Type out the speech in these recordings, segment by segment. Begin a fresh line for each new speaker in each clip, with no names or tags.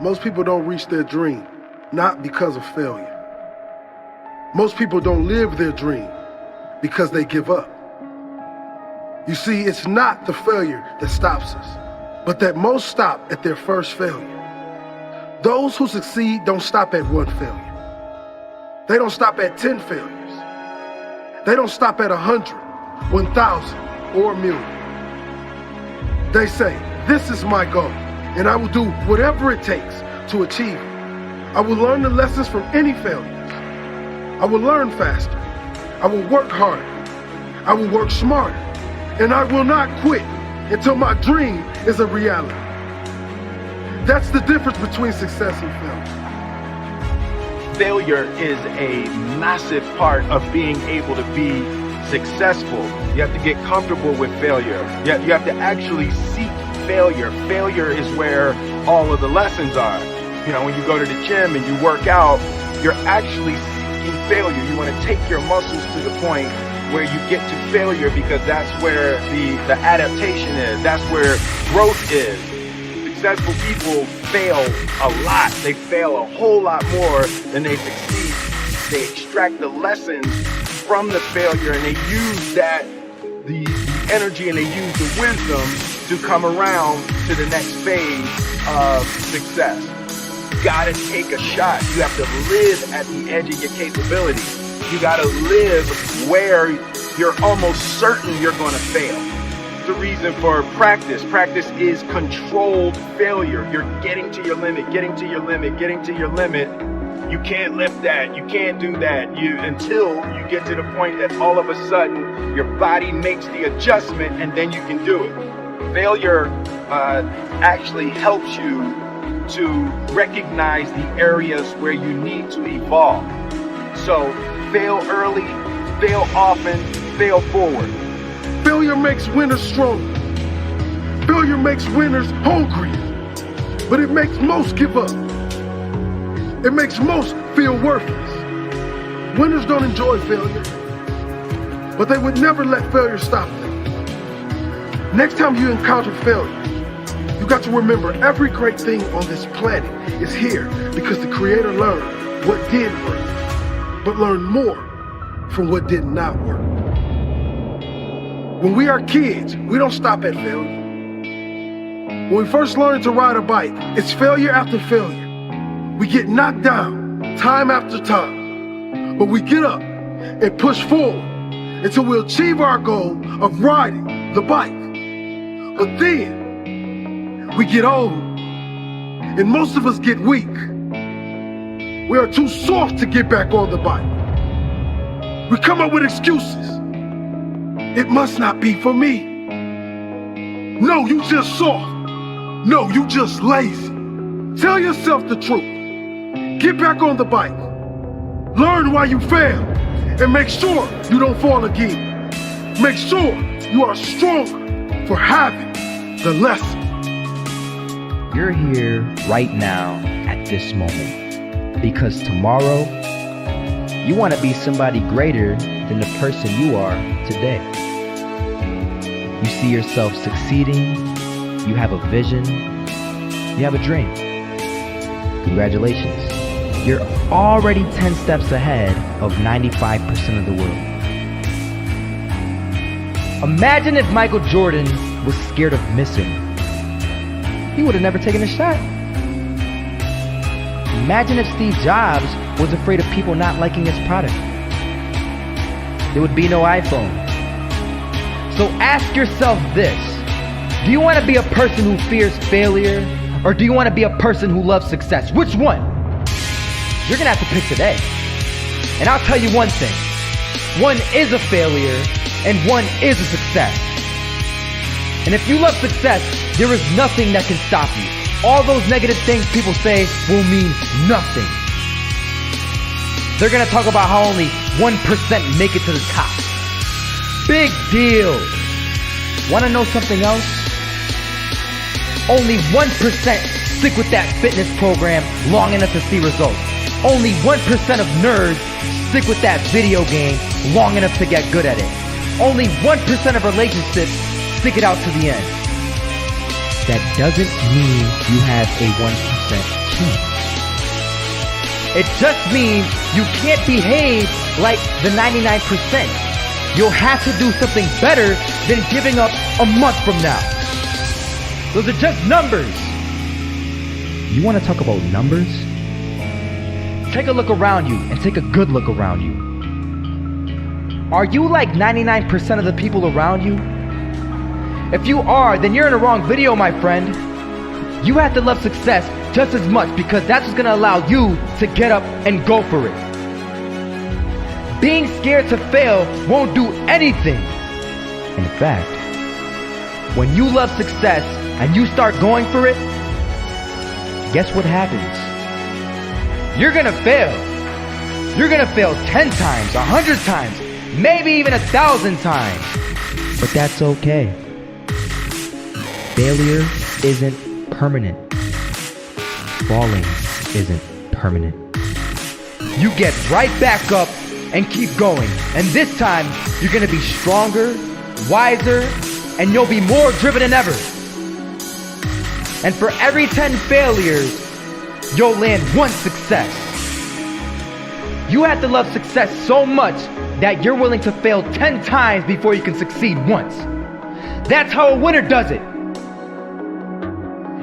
Most people don't reach their dream, not because of failure. Most people don't live their dream because they give up. You see, it's not the failure that stops us, but that most stop at their first failure. Those who succeed don't stop at one failure. They don't stop at 10 failures. They don't stop at 100, 1,000, or 1,000,000. They say, this is my goal, and I will do whatever it takes to achieve it. I will learn the lessons from any failures. I will learn faster. I will work harder. I will work smarter. And I will not quit until my dream is a reality. That's the difference between success and failure.
Failure is a massive part of being able to be successful. You have to get comfortable with failure. You have to actually seek failure. Failure is where all of the lessons are. You know, when you go to the gym and you work out, you're actually seeking failure. You want to take your muscles to the point where you get to failure, because that's where the adaptation is. That's where growth is. Successful people fail a lot. They fail a whole lot more than they succeed. They extract the lessons from the failure, and they use that, the energy, and they use the wisdom to come around to the next phase of success. You gotta take a shot. You have to live at the edge of your capability. You gotta live where you're almost certain you're gonna fail. The reason for practice. Practice is controlled failure. You're getting to your limit, getting to your limit, getting to your limit. You can't lift that, you can't do that, until you get to the point that all of a sudden your body makes the adjustment, and then you can do it. Failure actually helps you to recognize the areas where you need to evolve. So fail early, fail often, fail forward.
Failure makes winners stronger. Failure makes winners hungry. But it makes most give up. It makes most feel worthless. Winners don't enjoy failure, but they would never let failure stop them. Next time you encounter failure, you got to remember every great thing on this planet is here because the Creator learned what did work, but learned more from what did not work. When we are kids, we don't stop at failure. When we first learn to ride a bike, it's failure after failure. We get knocked down time after time, but we get up and push forward until we achieve our goal of riding the bike. But then we get old, and most of us get weak. We are too soft to get back on the bike. We come up with excuses. It must not be for me. No, you just soft. No, you just lazy. Tell yourself the truth. Get back on the bike. Learn why you failed, and make sure you don't fall again. Make sure you are stronger for having the lesson.
You're here right now at this moment because tomorrow you want to be somebody greater than the person you are today. You see yourself succeeding, you have a vision, you have a dream. Congratulations. You're already 10 steps ahead of 95% of the world. Imagine if Michael Jordan was scared of missing. He would have never taken a shot. Imagine if Steve Jobs was afraid of people not liking his product. There would be no iPhone. So ask yourself this. Do you want to be a person who fears failure, or do you want to be a person who loves success? Which one? You're going to have to pick today. And I'll tell you one thing. One is a failure, and one is a success. And if you love success, there is nothing that can stop you. All those negative things people say will mean nothing. They're going to talk about how only 1% make it to the top. Big deal. Want to know something else? Only 1% stick with that fitness program long enough to see results. Only 1% of nerds stick with that video game long enough to get good at it. Only 1% of relationships stick it out to the end. That doesn't mean you have a 1% It just means you can't behave like the 99%. You'll have to do something better than giving up a month from now. Those are just numbers. You want to talk about numbers? Take a look around you and take a good look around you. Are you like 99% of the people around you? If you are, then you're in the wrong video, my friend. You have to love success just as much because that's what's going to allow you to get up and go for it. Being scared to fail won't do anything. In fact, when you love success and you start going for it, guess what happens? You're gonna fail. You're gonna fail 10 times, 100 times, maybe even 1,000 times. But that's okay. Failure isn't permanent. Falling isn't permanent. You get right back up and keep going. And this time, you're gonna be stronger, wiser, and you'll be more driven than ever. And for every 10 failures, you'll land one success. You have to love success so much that you're willing to fail 10 times before you can succeed once. That's how a winner does it.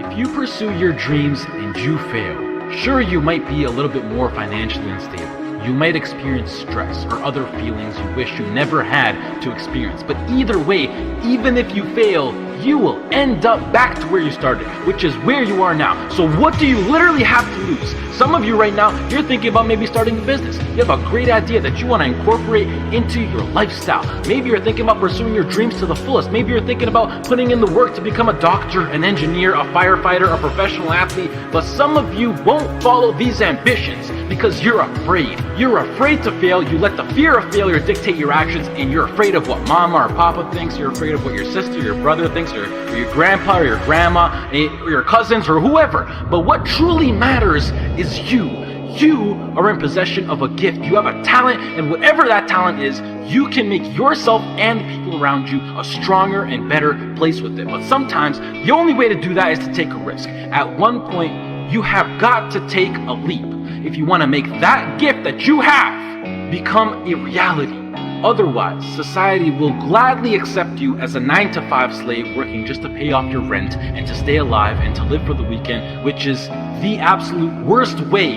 If you pursue your dreams and you fail, sure, you might be a little bit more financially unstable. You might experience stress or other feelings you wish you never had to experience. But either way, even if you fail, you will end up back to where you started, which is where you are now. So what do you literally have to lose? Some of you right now, you're thinking about maybe starting a business. You have a great idea that you want to incorporate into your lifestyle. Maybe you're thinking about pursuing your dreams to the fullest. Maybe you're thinking about putting in the work to become a doctor, an engineer, a firefighter, a professional athlete. But some of you won't follow these ambitions because you're afraid. You're afraid to fail. You let the fear of failure dictate your actions, and you're afraid of what mama or papa thinks. You're afraid of what your sister, your brother thinks, or your grandpa or your grandma, or your cousins, or whoever. But what truly matters is you. You are in possession of a gift. You have a talent, and whatever that talent is, you can make yourself and the people around you a stronger and better place with it. But sometimes the only way to do that is to take a risk. At one point, you have got to take a leap if you want to make that gift that you have become a reality. Otherwise, society will gladly accept you as a 9-to-5 slave working just to pay off your rent and to stay alive and to live for the weekend, which is the absolute worst way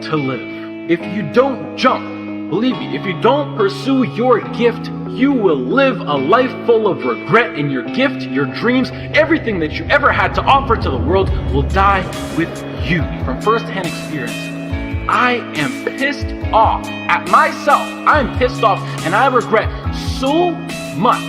to live. If you don't jump, believe me, if you don't pursue your gift, you will live a life full of regret, and your gift, your dreams, everything that you ever had to offer to the world will die with you. From first-hand experience, I am pissed off at myself. I am pissed off and I regret so much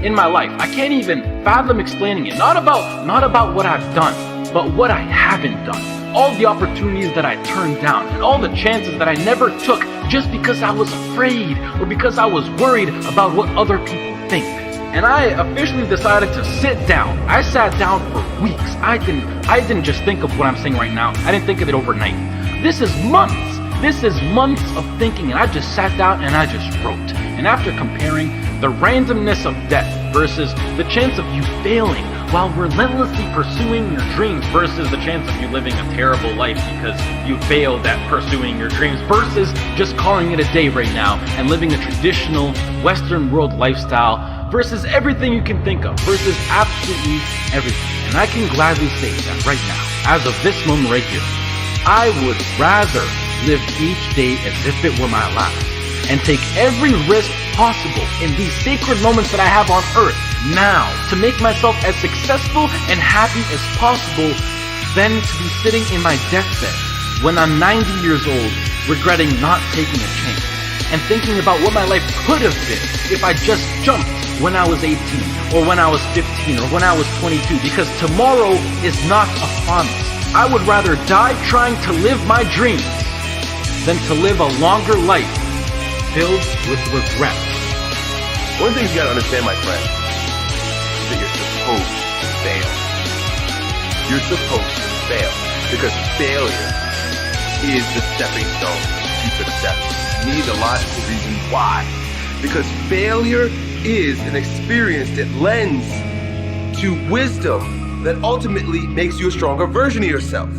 in my life. I can't even fathom explaining it. Not about what I've done, but what I haven't done. All the opportunities that I turned down and all the chances that I never took just because I was afraid or because I was worried about what other people think. And I officially decided to sit down. I sat down for weeks. I didn't just think of what I'm saying right now. I didn't think of it overnight. This is months. This is months of thinking, and I just sat down and I just wrote. And after comparing the randomness of death versus the chance of you failing while relentlessly pursuing your dreams versus the chance of you living a terrible life because you failed at pursuing your dreams versus just calling it a day right now and living a traditional Western world lifestyle versus everything you can think of versus absolutely everything. And I can gladly say that right now, as of this moment right here, I would rather live each day as if it were my last and take every risk possible in these sacred moments that I have on earth now to make myself as successful and happy as possible than to be sitting in my deathbed when I'm 90 years old regretting not taking a chance and thinking about what my life could have been if I just jumped when I was 18 or when I was 15 or when I was 22, because tomorrow is not a promise. I would rather die trying to live my dreams than to live a longer life filled with regret.
One thing you gotta understand, my friend, is that you're supposed to fail. You're supposed to fail because failure is the stepping stone to success. You need a logical reason why. Because failure is an experience that lends to wisdom that ultimately makes you a stronger version of yourself.